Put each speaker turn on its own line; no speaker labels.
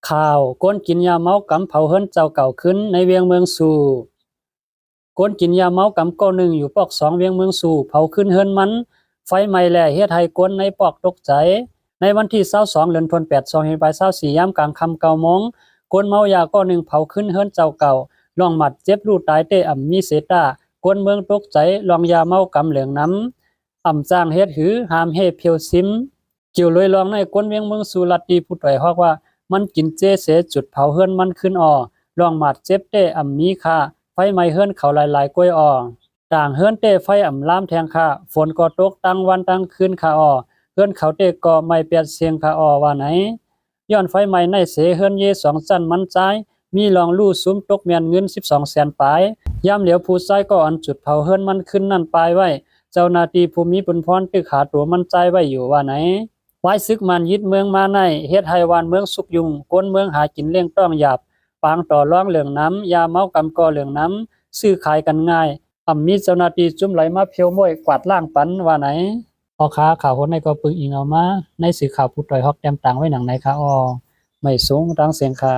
ข่าวก้นกินยาเมากำเผาเฮิรนเจ้าเก่าขึ้นในเวียงเมืองสู่ก้นกินยาเมากำก้อหนึ่งอยู่ปอกสองเวียงเมืองสู่เผาขึ้นเฮิรนมันไฟไหม้แหล่เฮ็ดให้ก้นในปอกตกใจในวันที่22เดือนธันวาคม2524ยามกลางค่ำ9 โมงก้นเมายาก้อหนึ่งเผาขึ้นเฮิรนเจ้าเก่าลองหมัดเจ็บรูตายเตอ่ำมีเสตาก้นเมืองตกใจลองยาเมากำเหลืองน้ำอ่ำจ้างเฮ็ดหือหามเฮเพียวซิมเกี่ยวเลยลองในก้นเวียงเมืองสู่ลัดดีผู้ต่อยฮอกว่ามันกินเจเสจุดเผาเฮือนมันขึ้นลองหมัดเจ็บเตอ่ำมีค่าไฟไหม้เฮือนเขาหลายๆก้วยต่างเฮือนเตไฟอ่ำลามแทงค่าฝนก็ตกตั้งวันตั้งคืนค่าเฮือนเขาเตก็ไม่เปียดเสียงค่าว่าไหนย้อนไฟไหม้ในเสเฮือนเย2จันมันใจมีรองลู่ซุ้มตกเมียนเงิน12 แสนปลายยามเหลียวผู้ชายก็อันจุดเผาเฮือนมันขึ้นนั่นปลายไว้เจ้าหน้าที่ภูมิบุญพรตึกขาตัวมันใจไว้อยู่ว่าไหนไว้ซึกมันยึดเมืองมาในเฮ็ดให้วานเมืองสุกยุงก้นเมืองหากินเลี้ยงต้องหยาบปางต่อรองเหลืองน้ำยาเมากำกอเหลืองน้ำซื้อขายกันง่ายมีเจ้าหน้าที่จุ่มไหลมาเพียวม้วยกวาดล่างปันว่าไหนพ่อค้าข่าวคนในก็ปึกอิงเอามาในสื่อข่าวผู้ต่อยฮอกแต้มต่างไว้หนังไหนคะไม่สูงดังเสียงค่ะ